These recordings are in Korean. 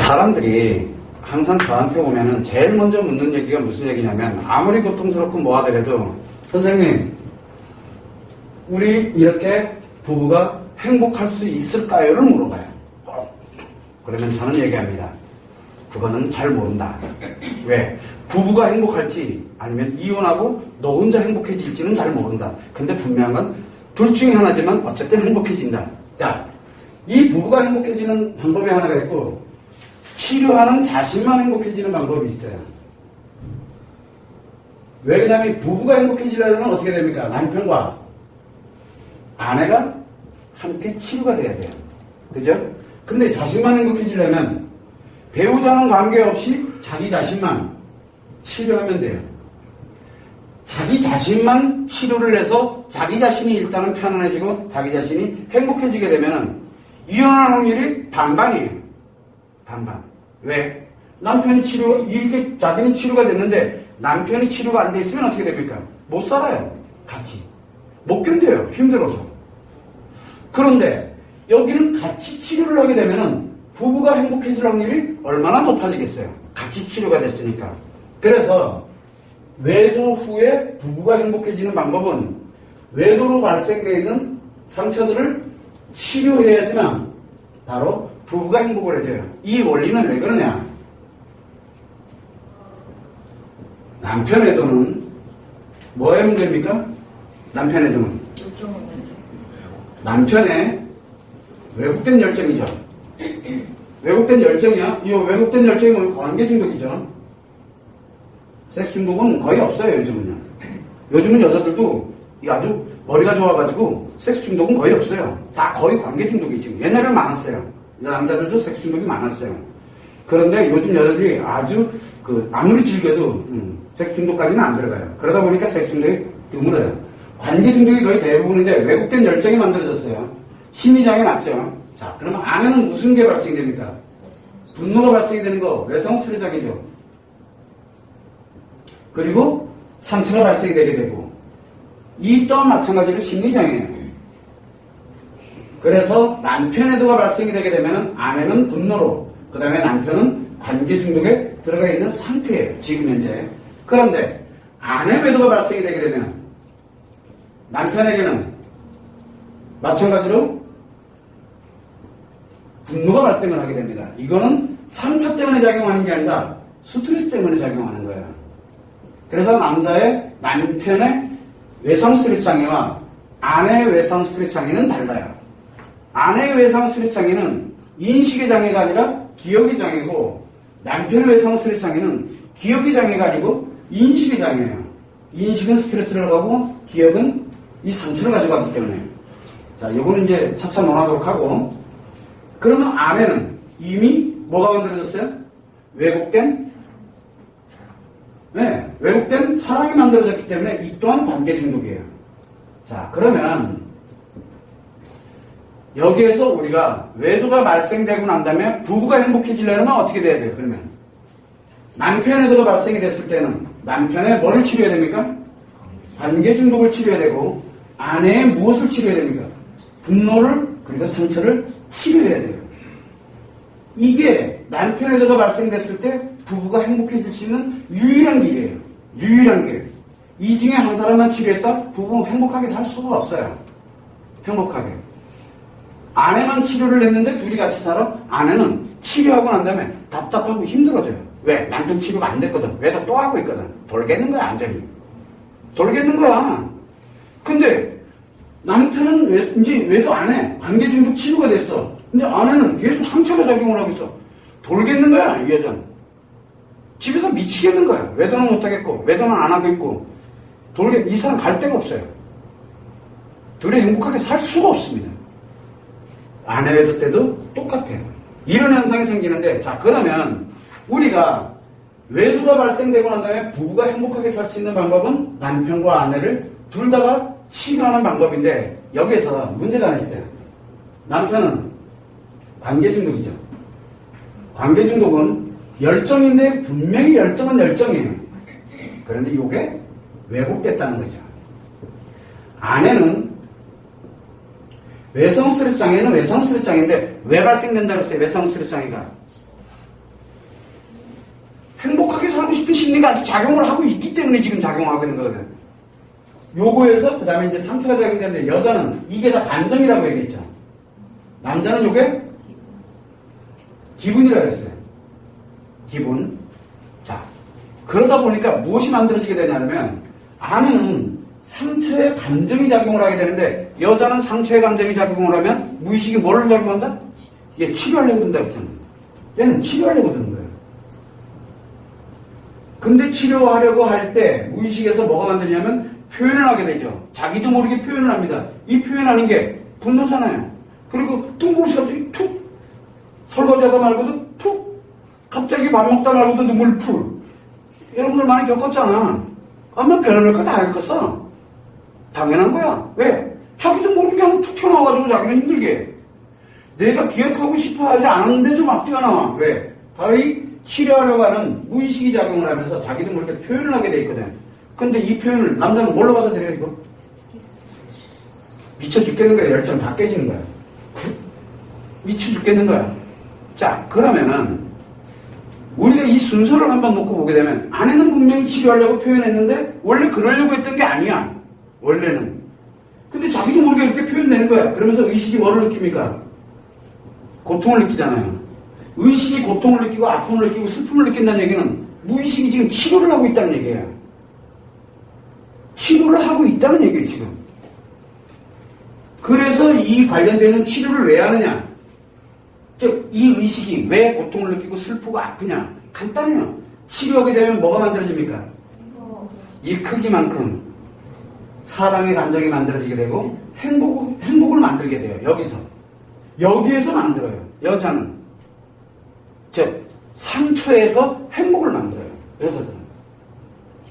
사람들이 항상 저한테 오면은 제일 먼저 묻는 얘기가 무슨 얘기냐면, 아무리 고통스럽고 뭐 하더라도 선생님, 우리 이렇게 부부가 행복할 수 있을까요?를 물어봐요. 그러면 저는 얘기합니다. 그거는 잘 모른다. 왜? 부부가 행복할지 아니면 이혼하고 너 혼자 행복해질지는 잘 모른다. 근데 분명한 건 둘 중에 하나지만 어쨌든 행복해진다. 자, 이 부부가 행복해지는 방법이 하나가 있고, 치료하는 자신만 행복해지는 방법이 있어요. 왜 그러냐면 부부가 행복해지려면 어떻게 됩니까? 남편과 아내가 함께 치료가 돼야 돼요. 그죠? 근데 자신만 행복해지려면 배우자는 관계없이 자기 자신만 치료하면 돼요. 자기 자신만 치료를 해서 자기 자신이 일단은 편안해지고 자기 자신이 행복해지게 되면은 이혼할 확률이 반반이에요. 반반. 왜? 남편이 이렇게 자기는 치료가 됐는데 남편이 치료가 안 돼 있으면 어떻게 됩니까? 못 살아요. 같이. 못 견뎌요. 힘들어서. 그런데 여기는 같이 치료를 하게 되면은 부부가 행복해질 확률이 얼마나 높아지겠어요. 같이 치료가 됐으니까. 그래서 외도 후에 부부가 행복해지는 방법은 외도로 발생되어 있는 상처들을 치료해야지만 바로 부부가 행복을 해줘요. 이 원리는 왜 그러냐? 남편 외도는 뭐의 문제입니까? 남편 외도는 남편의 왜곡된 열정이죠. 왜곡된 열정이야? 이 왜곡된 열정이 뭐냐면 관계 중독이죠. 섹스 중독은 거의 없어요, 요즘은요. 요즘은 여자들도 아주 머리가 좋아가지고 섹스 중독은 거의 없어요. 다 거의 관계 중독이지. 옛날에는 많았어요. 남자들도 섹스 중독이 많았어요. 그런데 요즘 여자들이 아주 아무리 즐겨도 섹스 중독까지는 안 들어가요. 그러다 보니까 섹스 중독이 드물어요. 관계 중독이 거의 대부분인데 왜곡된 열정이 만들어졌어요. 심리장애 맞죠? 자, 그러면 안에는 무슨 게 발생이 됩니까? 분노가 발생이 되는 거, 외성 스트레스장애죠. 그리고 상처가 발생이 되게 되고, 이 또한 마찬가지로 심리장애예요. 그래서 남편 애도가 발생이 되게 되면 아내는 분노로, 그 다음에 남편은 관계 중독에 들어가 있는 상태예요. 지금 현재. 그런데 아내 외도가 발생이 되게 되면 남편에게는 마찬가지로 분노가 발생을 하게 됩니다. 이거는 상처 때문에 작용하는 게 아니라 스트레스 때문에 작용하는 거예요. 그래서 남편의 외상 스트레스 장애와 아내의 외상 스트레스 장애는 달라요. 아내의 외상 스트레스 장애는 인식의 장애가 아니라 기억의 장애고, 남편의 외상 스트레스 장애는 기억의 장애가 아니고 인식의 장애예요. 인식은 스트레스를 가고 기억은 이 상처를 가져가기 때문에. 자, 이거는 이제 차차 논하도록 하고, 그러면 아내는 이미 뭐가 만들어졌어요? 왜곡된 사랑이 만들어졌기 때문에 이 또한 관계 중독이에요. 자, 그러면 여기에서 우리가 외도가 발생되고 난 다음에 부부가 행복해지려면 어떻게 돼야 돼요? 그러면 남편의 외도가 발생이 됐을 때는 남편의 뭐를 치료해야 됩니까? 관계 중독을 치료해야 되고, 아내의 무엇을 치료해야 됩니까? 분노를, 그리고 상처를 치료해야 돼요. 이게 남편의 외도가 발생됐을 때 부부가 행복해질 수 있는 유일한 길이에요. 유일한 길. 이 중에 한 사람만 치료했다? 부부 행복하게 살 수가 없어요. 행복하게. 아내만 치료를 했는데 둘이 같이 살아? 아내는 치료하고 난 다음에 답답하고 힘들어져요. 왜? 남편 치료가 안 됐거든. 외도 또 하고 있거든. 돌겠는 거야, 완전히. 돌겠는 거야. 근데 남편은 이제 외도 안 해. 관계 중독 치료가 됐어. 근데 아내는 계속 상처가 작용을 하고 있어. 돌겠는 거야, 이 여자는. 집에서 미치겠는 거야. 외도는 못하겠고, 외도는 안 하고 있고, 이 사람 갈 데가 없어요. 둘이 행복하게 살 수가 없습니다. 아내 외도 때도 똑같아요. 이런 현상이 생기는데, 자, 그러면 우리가 외도가 발생되고 난 다음에 부부가 행복하게 살 수 있는 방법은 남편과 아내를 둘 다가 치료하는 방법인데, 여기에서 문제가 하나 있어요. 남편은 관계 중독이죠. 관계 중독은 열정인데 분명히 열정은 열정이에요. 그런데 이게 왜곡됐다는 거죠. 아내는 외성 스트레스 장애는 외성 스트레스 장애인데 왜 발생된다고 했어요? 외성 스트레스 장애가 행복하게 살고 싶은 심리가 아직 작용을 하고 있기 때문에 지금 작용하고 있는 거거든. 요거에서 그 다음에 이제 상처가 작용되는데 여자는 이게 다 감정이라고 얘기했죠. 남자는 요게 기분이라고 했어요. 기분. 자, 그러다 보니까 무엇이 만들어지게 되냐면 아내는 상처의 감정이 작용을 하게 되는데 여자는 상처의 감정이 작용을 하면 무의식이 뭐를 작용한다? 얘 치료하려고 든다 했잖아. 얘는 치료하려고 드는 거예요. 근데 치료하려고 할 때 무의식에서 뭐가 만드냐면 표현을 하게 되죠. 자기도 모르게 표현을 합니다. 이 표현하는 게 분노잖아요. 그리고 뜬금없이 갑자기 툭 설거지하다 말고도 툭 갑자기 밥 먹다 말고도 눈물 풀. 여러분들 많이 겪었잖아. 아마 별의별 거 다 겪었어. 당연한 거야. 왜? 자기도 모르게 그냥 툭 튀어나와가지고 자기는 힘들게. 내가 기억하고 싶어 하지 않았는데도 막 튀어나와. 왜? 바로 이 치료하려고 하는 무의식이 작용을 하면서 자기도 모르게 표현을 하게 돼 있거든. 근데 이 표현을 남자는 뭘로 받아들여, 이거? 미쳐 죽겠는 거야. 열정 다 깨지는 거야. 미쳐 죽겠는 거야. 자, 그러면은 우리가 이 순서를 한번 놓고 보게 되면 아내는 분명히 치료하려고 표현했는데 원래 그러려고 했던 게 아니야. 원래는. 근데 자기도 모르게 이렇게 표현되는 거야. 그러면서 의식이 뭐를 느낍니까? 고통을 느끼잖아요. 의식이 고통을 느끼고 아픔을 느끼고 슬픔을 느낀다는 얘기는 무의식이 지금 치료를 하고 있다는 얘기예요. 치료를 하고 있다는 얘기예요, 지금. 그래서 이 관련되는 치료를 왜 하느냐? 즉, 이 의식이 왜 고통을 느끼고 슬프고 아프냐? 간단해요. 치료하게 되면 뭐가 만들어집니까? 이 크기만큼 사랑의 감정이 만들어지게 되고 행복을 만들게 돼요. 여기에서 만들어요. 여자는. 즉, 상처에서 행복을 만들어요. 여자들은.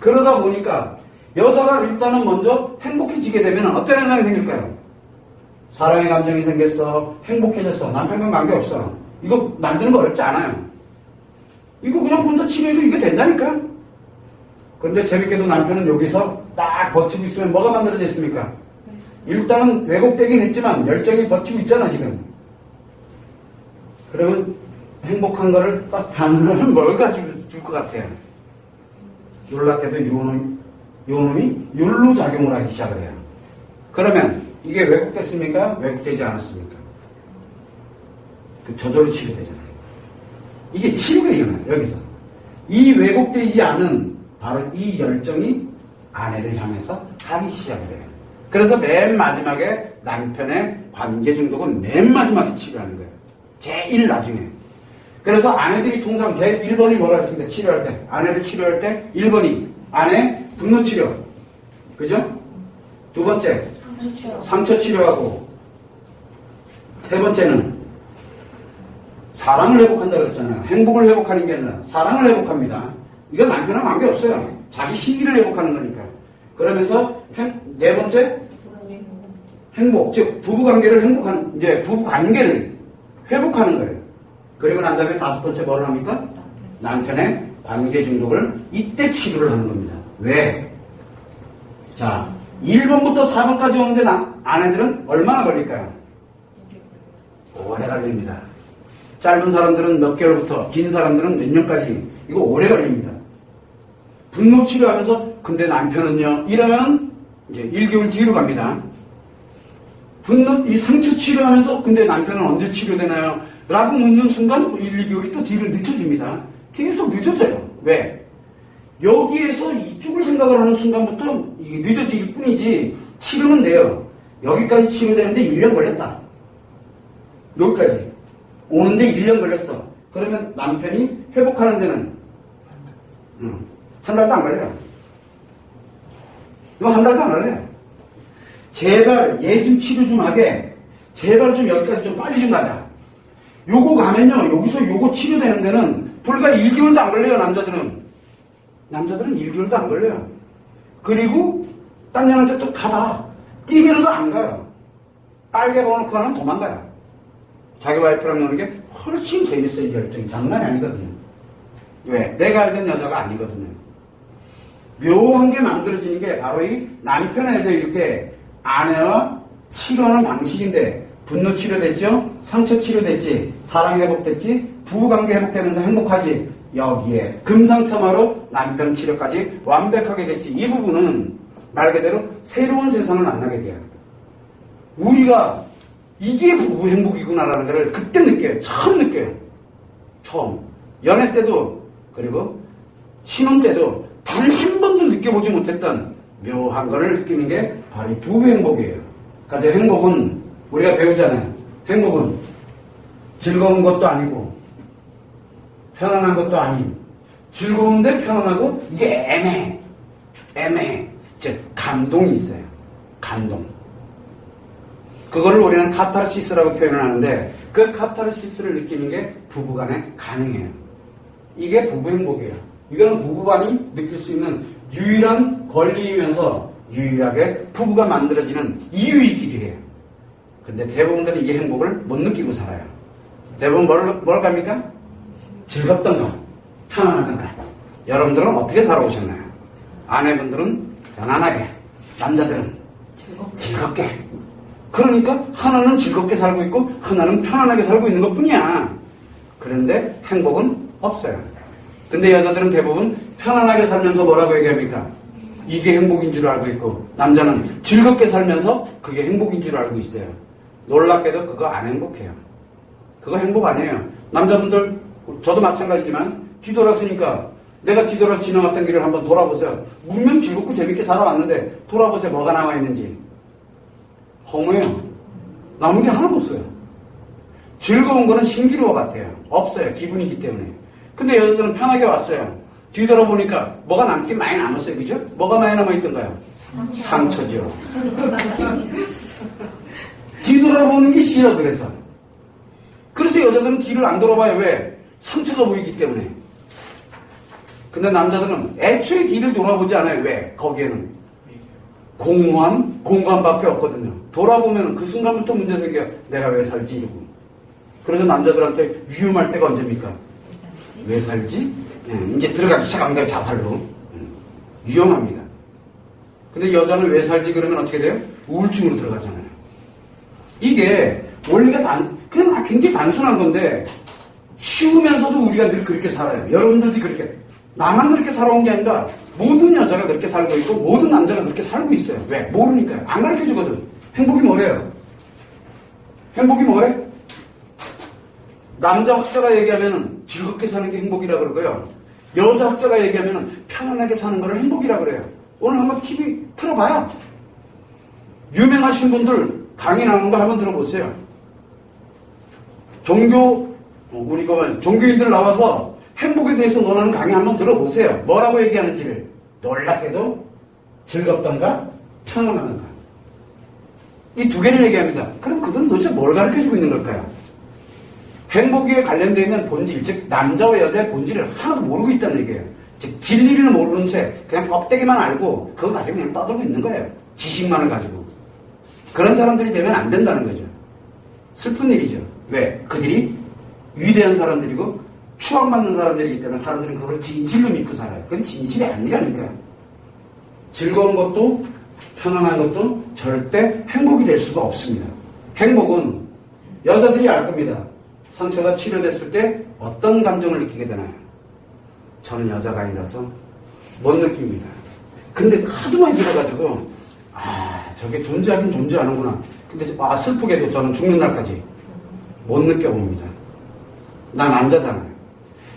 그러다 보니까 여자가 일단은 먼저 행복해지게 되면 어떤 현상이 생길까요? 사랑의 감정이 생겼어. 행복해졌어. 남편과 관계없어. 이거 만드는 거 어렵지 않아요. 이거 그냥 혼자 치료해도 이게 된다니까? 그런데 재밌게도 남편은 여기서 딱 버티고 있으면 뭐가 만들어져 있습니까? 일단은 왜곡되긴 했지만 열정이 버티고 있잖아, 지금. 그러면 행복한 거를 딱 반응을 뭘 가지고 줄 것 같아요? 놀랍게도 요놈이 율로 작용을 하기 시작을 해요. 그러면 이게 왜곡됐습니까? 왜곡되지 않았습니까? 저절로 치료되잖아요. 이게 치료가 일어나요, 여기서. 이 왜곡되지 않은 바로 이 열정이 아내를 향해서 하기 시작을 해요. 그래서 맨 마지막에 남편의 관계 중독은 맨 마지막에 치료하는 거예요. 제일 나중에. 그래서 아내들이 통상 제일 1번이 뭐라 했습니까? 치료할 때. 아내를 치료할 때 1번이 아내 분노 치료. 그죠? 두 번째. 상처 치료하고. 세 번째는 사랑을 회복한다 그랬잖아요. 행복을 회복하는 게 아니라 사랑을 회복합니다. 이건 남편하고 관계없어요. 자기 심리를 회복하는 거니까. 그러면서 네 번째 행복, 즉 부부관계를 행복하는, 이제 부부관계를 회복하는 거예요. 그리고 난 다음에 다섯 번째 뭐를 합니까? 남편의 관계 중독을 이때 치료를 하는 겁니다. 왜? 자, 1번부터 4번까지 오는데 아내들은 얼마나 걸릴까요? 오래 걸립니다. 짧은 사람들은 몇 개월부터, 긴 사람들은 몇 년까지. 이거 오래 걸립니다. 분노 치료하면서 근데 남편은요? 이러면 이제 1개월 뒤로 갑니다. 이 상처 치료하면서 근데 남편은 언제 치료되나요? 라고 묻는 순간 1, 2개월이 또 뒤로 늦춰집니다. 계속 늦어져요. 왜? 여기에서 이쪽을 생각을 하는 순간부터 이게 늦어질 뿐이지 치료는 돼요. 여기까지 치료되는데 1년 걸렸다. 여기까지 오는데 1년 걸렸어. 그러면 남편이 회복하는 데는 한 달도 안 걸려요. 이거 한 달도 안 걸려요. 제발 얘 좀 치료 좀 하게. 제발 좀 여기까지 좀 빨리 좀 가자. 요거 가면요. 여기서 요거 치료되는 데는 불과 1개월도 안 걸려요. 남자들은 1개월도 안 걸려요. 그리고 딴 년한테 또 가봐. 뛰면서도 안 가요. 빨개 보놓고 하면 도망가요. 자기 와이프랑 노는 게 훨씬 재밌어요. 이 열정이 장난이 아니거든요. 왜? 내가 알던 여자가 아니거든요. 묘한 게 만들어지는 게 바로 이 남편에 대할 때 아내와 치료하는 방식인데 분노 치료됐죠? 상처 치료됐지? 사랑 회복됐지? 부부관계 회복되면서 행복하지. 여기에 금상첨화로 남편 치료까지 완벽하게 됐지. 이 부분은 말 그대로 새로운 세상을 만나게 돼요. 우리가 이게 부부 행복이구나라는 걸 그때 느껴요. 처음 느껴요. 처음. 연애 때도 그리고 신혼 때도 단 한 번도 느껴보지 못했던 묘한 거를 느끼는 게 바로 이 부부 행복이에요. 그래서 행복은 우리가 배우잖아요. 행복은 즐거운 것도 아니고 편안한 것도 아닌 즐거운데 편안하고 이게 애매해. 즉 감동이 있어요. 감동. 그거를 우리는 카타르시스라고 표현을 하는데 그 카타르시스를 느끼는 게 부부간에 가능해요. 이게 부부 행복이에요. 이거는 부부간이 느낄 수 있는 유일한 권리이면서 유일하게 부부가 만들어지는 이유이기도 해요. 근데 대부분들은 이 행복을 못 느끼고 살아요. 대부분 뭘 갑니까? 즐겁던가 편안하던가. 여러분들은 어떻게 살아오셨나요? 아내분들은 편안하게, 남자들은 즐겁게. 그러니까 하나는 즐겁게 살고 있고 하나는 편안하게 살고 있는 것뿐이야. 그런데 행복은 없어요. 근데 여자들은 대부분 편안하게 살면서 뭐라고 얘기합니까? 이게 행복인 줄 알고 있고 남자는 즐겁게 살면서 그게 행복인 줄 알고 있어요. 놀랍게도 그거 안 행복해요. 그거 행복 아니에요. 남자분들 저도 마찬가지지만 뒤돌았으니까 내가 뒤돌아서 지나갔던 길을 한번 돌아보세요. 분명 즐겁고 재밌게 살아왔는데 돌아보세요. 뭐가 나와 있는지. 허무해요. 남은 게 하나도 없어요. 즐거운 거는 신기루와 같아요. 없어요. 기분이기 때문에. 근데 여자들은 편하게 왔어요. 뒤돌아보니까 뭐가 남긴 많이 남았어요. 그죠? 뭐가 많이 남아있던가요? 상처죠. 뒤돌아보는 게 싫어. 그래서 여자들은 뒤를 안 돌아봐요. 왜? 상처가 보이기 때문에. 근데 남자들은 애초에 뒤를 돌아보지 않아요. 왜? 거기에는 공허한 공간밖에 없거든요. 돌아보면 그 순간부터 문제 생겨요. 내가 왜 살지? 이러고. 그래서 남자들한테 위험할 때가 언제입니까? 왜 살지? 이제 들어가기 시작합니다. 자살로. 위험합니다. 근데 여자는 왜 살지? 그러면 어떻게 돼요? 우울증으로 들어가잖아요. 이게 원리가 그냥 굉장히 단순한 건데 쉬우면서도 우리가 늘 그렇게 살아요. 여러분들도 그렇게. 나만 그렇게 살아온 게 아니라 모든 여자가 그렇게 살고 있고 모든 남자가 그렇게 살고 있어요. 왜? 모르니까요. 안 가르쳐주거든. 행복이 뭐래요? 행복이 뭐래? 남자 학자가 얘기하면 즐겁게 사는 게 행복이라 그러고요. 여자 학자가 얘기하면 편안하게 사는 거를 행복이라 그래요. 오늘 한번 TV 틀어봐요. 유명하신 분들 강의 나오는 거 한번 들어보세요. 종교인들 나와서 행복에 대해서 논하는 강의 한번 들어보세요. 뭐라고 얘기하는지를. 놀랍게도 즐겁던가 편안하던가. 이 두 개를 얘기합니다. 그럼 그들은 도대체 뭘 가르쳐주고 있는 걸까요? 행복에 관련되어 있는 본질, 즉 남자와 여자의 본질을 하나도 모르고 있다는 얘기예요. 즉 진리를 모르는 채 그냥 껍데기만 알고 그거 가지고 그냥 떠들고 있는 거예요. 지식만을 가지고. 그런 사람들이 되면 안 된다는 거죠. 슬픈 일이죠. 왜? 그들이 위대한 사람들이고 추앙받는 사람들이기 때문에 사람들은 그걸 진실로 믿고 살아요. 그건 진실이 아니라니까요. 즐거운 것도 편안한 것도 절대 행복이 될 수가 없습니다. 행복은 여자들이 알 겁니다. 상처가 치료됐을 때 어떤 감정을 느끼게 되나요? 저는 여자가 아니라서 못 느낍니다. 근데 하도 많이 들어가지고 저게 존재하긴 존재하는구나. 근데 슬프게도 저는 죽는 날까지 못 느껴봅니다. 나 남자잖아요.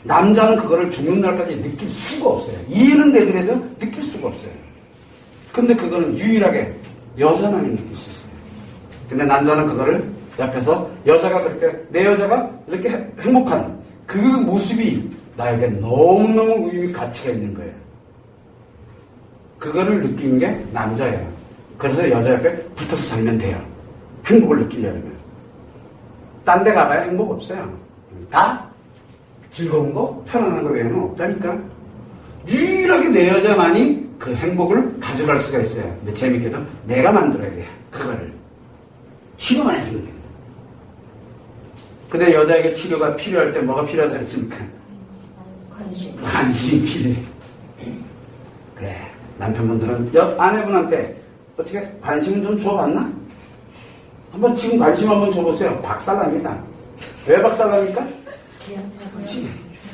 남자는 그거를 죽는 날까지 느낄 수가 없어요. 이해는 되더라도 느낄 수가 없어요. 근데 그거는 유일하게 여자만이 느낄 수 있어요. 근데 남자는 그거를 옆에서 여자가 내 여자가 이렇게 행복한 그 모습이 나에게 너무너무 의미 가치가 있는 거예요. 그거를 느끼는 게 남자예요. 그래서 여자 옆에 붙어서 살면 돼요. 행복을 느끼려면. 딴 데 가봐야 행복 없어요. 다 즐거운 거, 편안한 거 외에는 없다니까. 유일하게 내 여자만이 그 행복을 가져갈 수가 있어요. 근데 재밌게도 내가 만들어야 돼요. 그거를. 치료만 해주면 돼요. 근데 여자에게 치료가 필요할 때 뭐가 필요하다 했습니까? 관심이 필요해. 그래. 남편분들은 아내분한테 어떻게 관심을 좀 줘봤나? 지금 관심 한번 줘보세요. 박살납니다. 왜 박살납니까? 그렇지.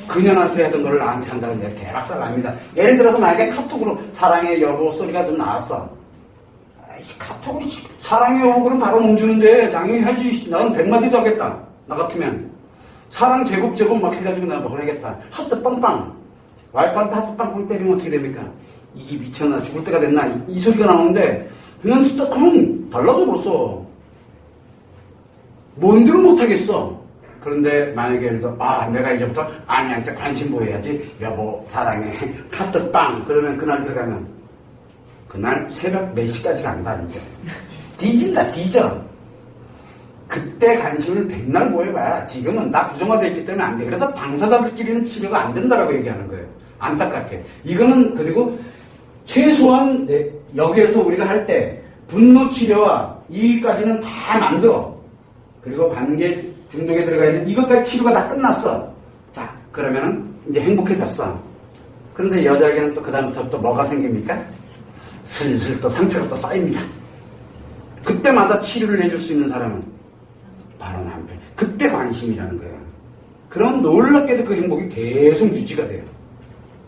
그녀한테 하던 걸 나한테 한다는 게 대박살 납니다. 예를 들어서 만약에 카톡으로 사랑해 여보 소리가 좀 나왔어. 카톡으로 사랑해 여보 그럼 바로 멈추는데 당연히 하지. 나는 100마디도 하겠다. 나 같으면. 사랑 제곱 막 해가지고 나 보내겠다. 하트 빵빵. 와이프한테 하트 빵빵 때리면 어떻게 됩니까? 이게 미쳤나 죽을 때가 됐나 이 소리가 나오는데 그냥 진짜 그럼 달라져 벌써. 뭔들을 못하겠어. 그런데 만약에 예를 들어 내가 이제부터 아내한테 관심 보여야지. 여보 사랑해 하트 빵. 그러면 그날 들어가면 그날 새벽 몇 시까지 간다 이제. 뒤져. 그때 관심을 백날 보여봐야 지금은 다 부정화되어 있기 때문에 안 돼. 그래서 당사자들끼리는 치료가 안 된다라고 얘기하는 거예요. 안타깝게. 이거는 그리고 최소한 여기에서 우리가 할 때 분노 치료와 이까지는 다 만들어. 그리고 관계 중독에 들어가 있는 이것까지 치료가 다 끝났어. 자, 그러면은 이제 행복해졌어. 그런데 여자에게는 또 그다음부터 또 뭐가 생깁니까? 슬슬 또 상처가 또 쌓입니다. 그때마다 치료를 해줄 수 있는 사람은 바로 남편. 그때 관심이라는 거예요. 그럼 놀랍게도 그 행복이 계속 유지가 돼요.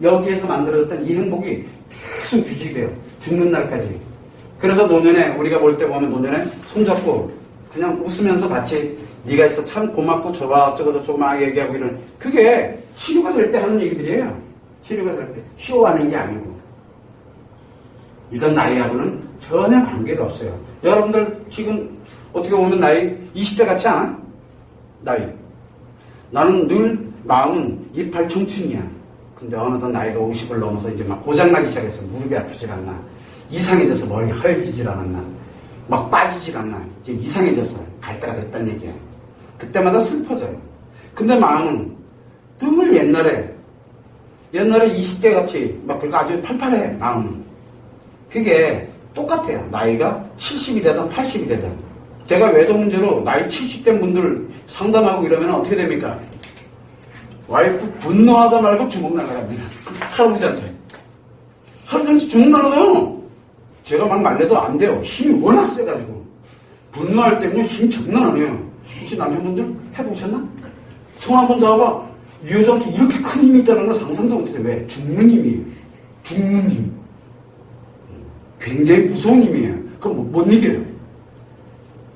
여기에서 만들어졌던 이 행복이 계속 유지돼요. 죽는 날까지. 그래서 노년에 우리가 볼 때 보면 노년에 손잡고 그냥 웃으면서 같이 네가 있어 참 고맙고 좋아 어쩌고저쩌고 막 얘기하고 이런 그게 치료가 될 때 하는 얘기들이에요. 치료가 될 때 쇼하는 게 아니고 이건 나이하고는 전혀 관계가 없어요. 여러분들 지금 어떻게 보면 나이 20대 같지 않아? 나이. 나는 늘 마음은 28 청춘이야. 근데 어느덧 나이가 50을 넘어서 이제 막 고장나기 시작했어. 무릎이 아프질 않나. 이상해져서 머리 하얘지질 않았나. 막 빠지질 않나. 이제 이상해졌어. 갈 때가 됐다는 얘기야. 그때마다 슬퍼져요. 근데 마음은 늘 옛날에 20대 같이 막 그러니까 아주 팔팔해. 마음은. 그게 똑같아요. 나이가 70이 되든 80이 되든. 제가 외도 문제로 나이 70된 분들 상담하고 이러면 어떻게 됩니까? 와이프 분노하다 말고 주먹 날라갑니다. 할아버지한테. 할아버지한테 주먹 날라가요. 제가 막 말려도 안 돼요. 힘이 워낙 세가지고. 분노할 때는요, 힘이 장난 아니에요. 혹시 남편분들 해보셨나? 손 한번 잡아봐. 이 여자한테 이렇게 큰 힘이 있다는 걸 상상도 못해요. 왜? 죽는 힘이에요. 죽는 힘. 굉장히 무서운 힘이에요. 그럼 못 이겨요.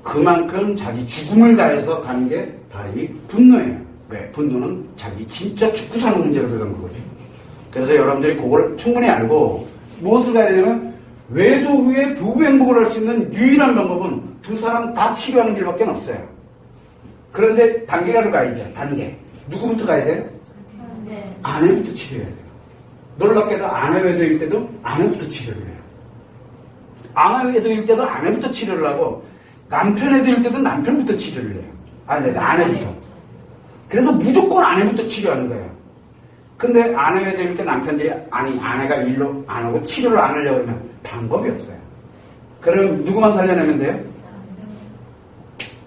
그만큼 자기 죽음을 다해서 가는 게 바로 이 분노예요. 왜? 분노는 자기 진짜 죽고 사는 문제로 들어간 거거든요. 그래서 여러분들이 그걸 충분히 알고 무엇을 가야 되냐면 외도 후에 부부 행복을 할 수 있는 유일한 방법은 두 사람 다 치료하는 길밖에 없어요. 그런데 단계를 가야죠. 단계. 누구부터 가야 돼요? 아내부터 치료해야 돼요. 놀랍게도 아내 외도일 때도 아내부터 치료를 해요. 아내 외도일 때도 아내부터 치료를 하고 남편 외도일 때도 남편부터 치료를 해요. 아내부터. 그래서 무조건 아내부터 치료하는 거예요. 근데 아내 외도일 때 남편들이 아내가 일로 안 오고 치료를 안 하려고 그러면 방법이 없어요. 그럼 누구만 살려내면 돼요?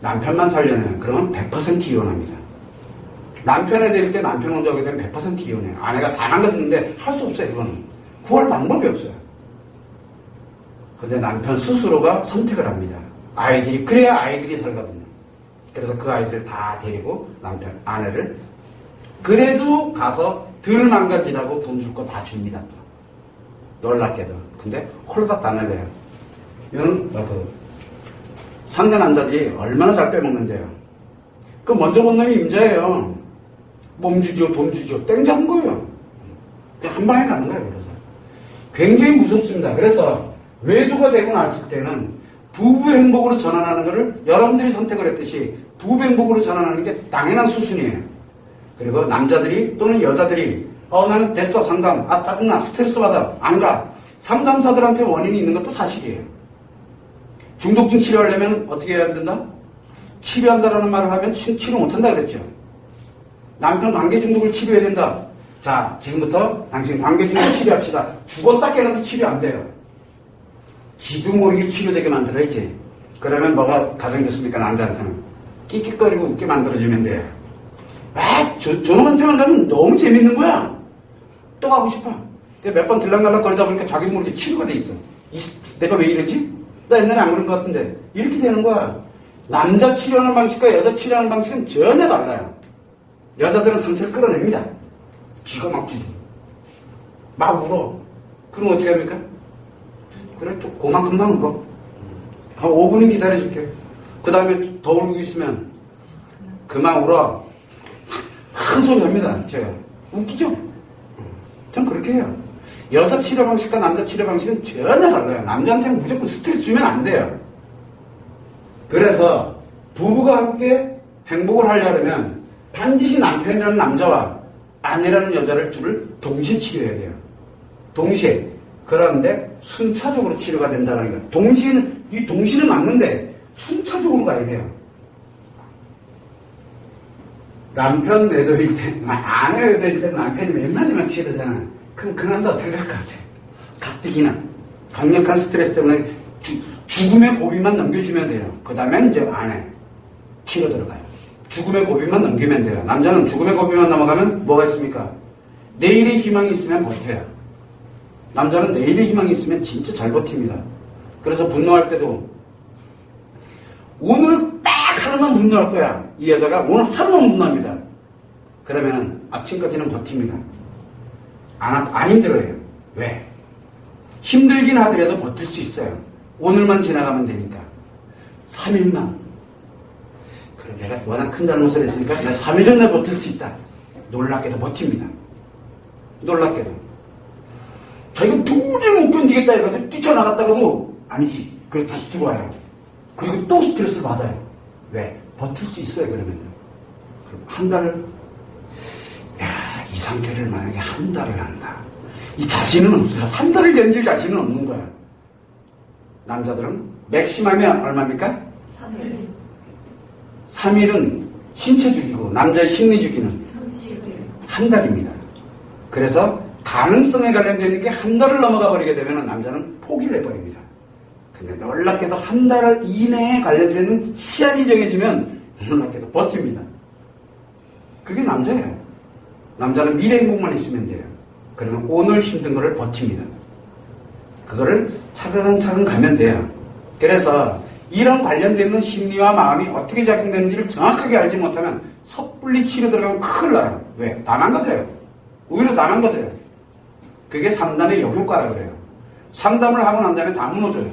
남편만 살려내요. 그러면 100% 이혼합니다. 남편에 대일 때 남편 혼자 오게 되면 100% 이혼해요. 아내가 다 남겼는데 할 수 없어요. 이거는. 구할 방법이 없어요. 근데 남편 스스로가 선택을 합니다. 그래야 아이들이 살거든요. 그래서 그 아이들을 다 데리고 아내를 그래도 가서 덜 망가지라고 돈 줄 거 다 줍니다. 또. 놀랍게도. 근데 홀딱 안 내려요. 이거는 상대 남자들이 얼마나 잘 빼먹는데요. 그 먼저 본 놈이 임자예요. 몸 주죠, 돈 주죠. 땡 잡은 거예요. 그냥 한 방에 가는 거예요. 그래서 굉장히 무섭습니다. 그래서 외도가 되고 났을 때는 부부 행복으로 전환하는 것을 여러분들이 선택을 했듯이 부부 행복으로 전환하는 게 당연한 수순이에요. 그리고 남자들이 또는 여자들이 나는 됐어 상담 짜증나 스트레스 받아 안 가. 상담사들한테 원인이 있는 것도 사실이에요. 중독증 치료하려면 어떻게 해야 된다? 치료한다라는 말을 하면 치료 못한다 그랬죠. 남편 관계 중독을 치료해야 된다. 자, 지금부터 당신 관계 중독 치료합시다. 죽었다 깨어나도 치료 안 돼요. 지도 모르게 치료되게 만들어야지. 그러면 뭐가 가장 좋습니까? 남자한테는 끽끽거리고 웃게 만들어주면 돼요. 저놈한테만 가면 너무 재밌는 거야. 또 가고 싶어. 몇 번 들락날락 거리다 보니까 자기도 모르게 치료가 돼 있어. 내가 왜 이러지? 나 옛날에 안 그런 것 같은데. 이렇게 되는 거야. 남자 치료하는 방식과 여자 치료하는 방식은 전혀 달라요. 여자들은 상처를 끌어냅니다. 쥐가 막 울어. 그럼 어떻게 합니까? 그래, 좀 그만큼만 울어. 한 5분은 기다려줄게. 그 다음에 더 울고 있으면 그만 울어. 큰 소리 합니다. 제가. 웃기죠? 전 그렇게 해요. 여자 치료 방식과 남자 치료 방식은 전혀 달라요. 남자한테는 무조건 스트레스 주면 안 돼요. 그래서 부부가 함께 행복을 하려면 반드시 남편이라는 남자와 아내라는 여자를 둘을 동시에 치료해야 돼요. 동시에. 그런데 순차적으로 치료가 된다는 거예요. 동시는 맞는데 순차적으로 가야 돼요. 남편 외도일 때, 아내 외도일 때 남편이 웬만하면 치료되잖아. 그럼 그 남자 어떻게 될 것 같아? 가뜩이나 강력한 스트레스 때문에 죽음의 고비만 넘겨주면 돼요. 그 다음에 이제 아내 치료 들어가요. 죽음의 고비만 넘기면 돼요. 남자는 죽음의 고비만 넘어가면 뭐가 있습니까? 내일의 희망이 있으면 버텨요. 남자는 내일의 희망이 있으면 진짜 잘 버팁니다. 그래서 분노할 때도 오늘 딱 하루만 분노할 거야. 이 여자가 오늘 하루만 분노합니다. 그러면 아침까지는 버팁니다. 안 힘들어요. 왜? 힘들긴 하더라도 버틸 수 있어요. 오늘만 지나가면 되니까. 3일만. 그래, 내가 워낙 큰 잘못을 했으니까 내가 3일은 내 버틸 수 있다. 놀랍게도 버팁니다. 놀랍게도. 자기가 도저히 못 견디겠다 해가지고 뛰쳐나갔다가도 아니지. 그리고 다시 들어와요. 그리고 또 스트레스를 받아요. 왜? 버틸 수 있어요, 그러면요. 그럼 한 달을, 이 상태를 만약에 한 달을 한다. 이 자신은 없어요. 한 달을 견딜 자신은 없는 거야. 남자들은 맥심하면 얼마입니까? 3일. 3일은 신체 주기고 남자의 심리 주기는 30일. 한 달입니다. 그래서 가능성에 관련된 게 한 달을 넘어가 버리게 되면 남자는 포기를 해버립니다. 근데 놀랍게도 한 달 이내에 관련되는 시한이 정해지면 놀랍게도 버팁니다. 그게 남자예요. 남자는 미래 행복만 있으면 돼요. 그러면 오늘 힘든 거를 버팁니다. 그거를 차근차근 가면 돼요. 그래서 이런 관련되는 심리와 마음이 어떻게 작용되는지를 정확하게 알지 못하면 섣불리 치료 들어가면 큰일 나요. 왜? 다 망가져요. 오히려 다 망가져요. 그게 상담의 역효과라고 그래요. 상담을 하고 난 다음에 다 무너져요.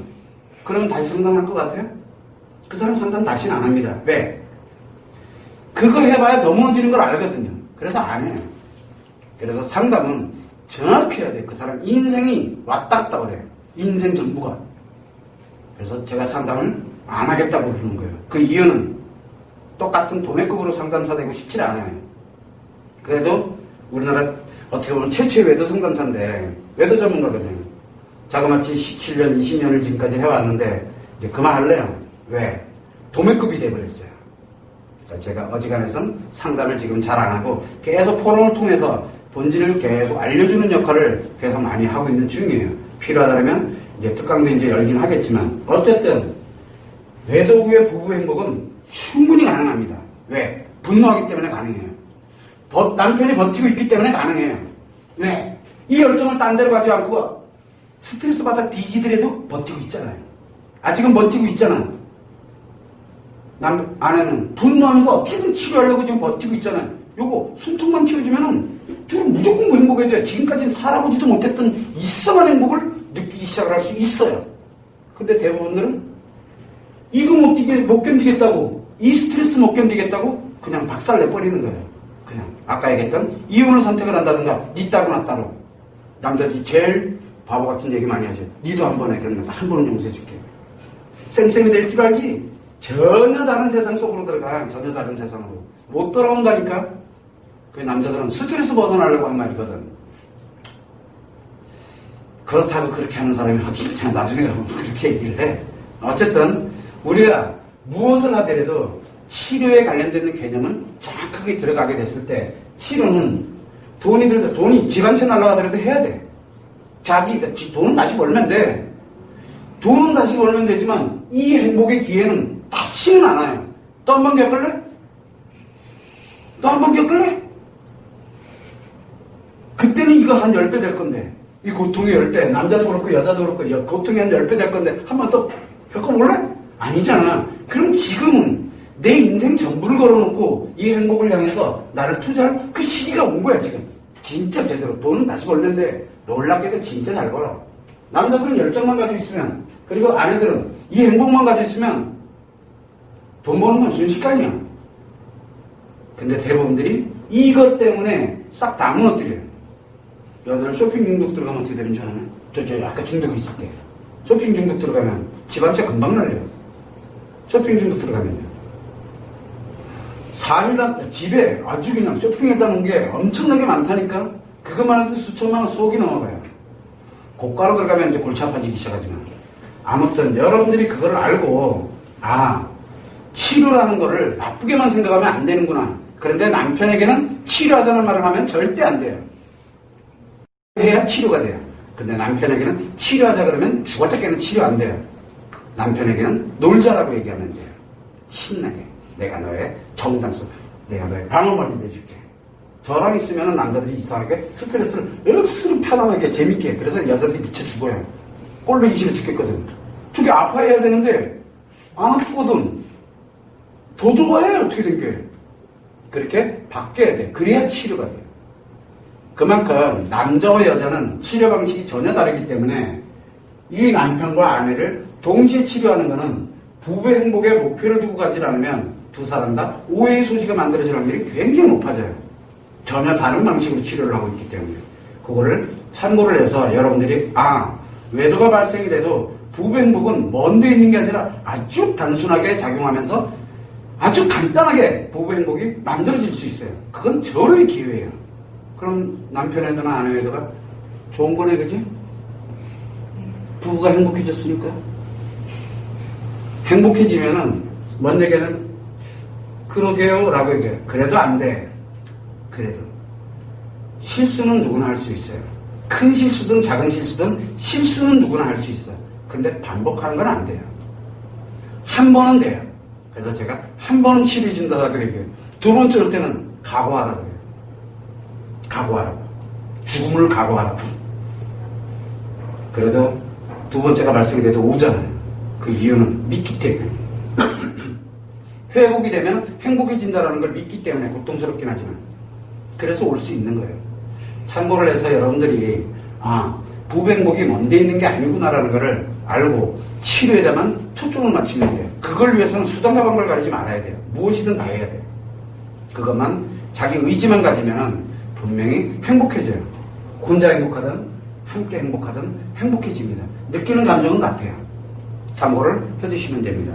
그러면 다시 상담할 것 같아요? 그 사람 상담 다시는 안 합니다. 왜? 그거 해봐야 더 무너지는 걸 알거든요. 그래서 안 해요. 그래서 상담은 정확히 해야 돼요. 그 사람 인생이 왔다 갔다 그래요. 인생 전부가. 그래서 제가 상담을 안 하겠다고 그러는 거예요. 그 이유는 똑같은 도매급으로 상담사 되고 싶지 않아요. 그래도 우리나라 어떻게 보면 최초의 외도 상담사인데 외도 전문가거든요. 자그마치 17년, 20년을 지금까지 해왔는데 이제 그만할래요. 왜? 도매급이 돼버렸어요. 그러니까 제가 어지간해선 상담을 지금 잘 안 하고 계속 포럼을 통해서 본질을 계속 알려주는 역할을 계속 많이 하고 있는 중이에요. 필요하다면 이제 특강도 이제 열긴 하겠지만 어쨌든 외도 후의 부부 행복은 충분히 가능합니다. 왜? 분노하기 때문에 가능해요. 남편이 버티고 있기 때문에 가능해요. 왜? 이 열정을 딴 데로 가지 않고 스트레스 받아 뒤지더라도 버티고 있잖아요. 아직은 버티고 있잖아. 아내는 분노하면서 어떻게든 치료하려고 지금 버티고 있잖아요. 요거 숨통만 틔워주면은 둘은 무조건 행복해져요. 지금까지는 살아보지도 못했던 이상한 행복을 느끼기 시작을 할 수 있어요. 근데 대부분들은 이거 못 견디겠다고, 이 스트레스 못 견디겠다고 그냥 박살 내버리는 거예요. 그냥 아까 얘기했던 이혼을 선택을 한다든가 니 따로 나 따로. 남자들이 제일 바보 같은 얘기 많이 하죠. 니도 한 번 해. 그러면 한 번은 용서해줄게. 쌤쌤이 될 줄 알지? 전혀 다른 세상 속으로 들어가. 전혀 다른 세상으로. 못 돌아온다니까. 그 남자들은 스트레스 벗어나려고 한 말이거든. 그렇다고 그렇게 하는 사람이 어디 있잖아. 나중에 가면 그렇게 얘기를 해. 어쨌든 우리가 무엇을 하더라도 치료에 관련되는 개념은 정확하게 들어가게 됐을 때 치료는 돈이 집 한 채 날라가더라도 해야 돼. 돈은 다시 벌면 돼. 돈은 다시 벌면 되지만 이 행복의 기회는 다시는 안 와요. 또 한 번 겪을래? 또 한 번 겪을래? 그때는 이거 한 10배 될 건데 이 고통이 10배, 남자도 그렇고 여자도 그렇고 고통이 한 10배 될 건데 한 번 더 겪어볼래? 아니잖아. 그럼 지금은 내 인생 전부를 걸어놓고 이 행복을 향해서 나를 투자할 그 시기가 온 거야, 지금. 진짜 제대로. 돈은 다시 벌는데 놀랍게도 진짜 잘 벌어. 남자들은 열정만 가지고 있으면, 그리고 아내들은 이 행복만 가지고 있으면 돈 버는 건 순식간이야. 근데 대부분들이 이것 때문에 싹 다 무너뜨려요. 여자들 쇼핑 중독 들어가면 어떻게 되는 줄 아나? 저 아까 중독이 있을 때. 쇼핑 중독 들어가면 집안채 금방 날려요. 쇼핑 중독 들어가면요. 집에 아주 그냥 쇼핑해다 놓은 게 엄청나게 많다니까? 그것만 해도 수천만 원, 수억이 넘어가요. 고가로 들어가면 이제 골치 아파지기 시작하지만. 아무튼 여러분들이 그걸 알고, 치료라는 거를 나쁘게만 생각하면 안 되는구나. 그런데 남편에게는 치료하자는 말을 하면 절대 안 돼요. 해야 치료가 돼요. 근데 남편에게는 치료하자 그러면 죽었다 깨는 치료 안 돼요. 남편에게는 놀자라고 얘기하면 돼요. 신나게. 내가 너의 정당성, 내가 너의 방어막이 내줄게. 저랑 있으면 남자들이 이상하게 스트레스를 억수로 편안하게 재밌게. 그래서 여자들이 미쳐 죽어요. 꼴보기 싫어 죽겠거든. 저게 아파해야 되는데 안 아프거든. 더 좋아해. 어떻게 된 게. 그렇게 바뀌어야 돼. 그래야 치료가 돼요. 그만큼 남자와 여자는 치료 방식이 전혀 다르기 때문에 이 남편과 아내를 동시에 치료하는 것은 부부의 행복에 목표를 두고 가지 않으면 두 사람 다 오해의 소지가 만들어질 확률이 굉장히 높아져요. 전혀 다른 방식으로 치료를 하고 있기 때문에. 그거를 참고를 해서 여러분들이 외도가 발생이 돼도 부부 행복은 먼 데 있는 게 아니라 아주 단순하게 작용하면서 아주 간단하게 부부 행복이 만들어질 수 있어요. 그건 절호의 기회예요. 그럼 남편 외도나 아내 외도가 좋은 거네, 그지? 부부가 행복해졌으니까. 행복해지면은 먼 얘기는 그러게요 라고 얘기해요. 그래도 안 돼. 그래도 실수는 누구나 할 수 있어요. 큰 실수든 작은 실수든 실수는 누구나 할 수 있어요. 근데 반복하는 건 안 돼요. 한 번은 돼요. 그래서 제가 한 번은 치료해준다고 얘기해요. 두 번째 올 때는 각오하라고 해요. 각오하라고. 죽음을 각오하라고. 그래도 두 번째가 발생이 돼도 오잖아요. 그 이유는 믿기 때문에. 회복이 되면 행복해진다는 걸 믿기 때문에 고통스럽긴 하지만. 그래서 올 수 있는 거예요. 참고를 해서 여러분들이 부부 행복이 먼데 있는 게 아니구나라는 거를 알고 치료에다만 초점을 맞추면 돼요. 그걸 위해서는 수단과 방법을 가리지 말아야 돼요. 무엇이든 다 해야 돼요. 그것만 자기 의지만 가지면 분명히 행복해져요. 혼자 행복하든 함께 행복하든 행복해집니다. 느끼는 감정은 같아요. 참고를 해주시면 됩니다.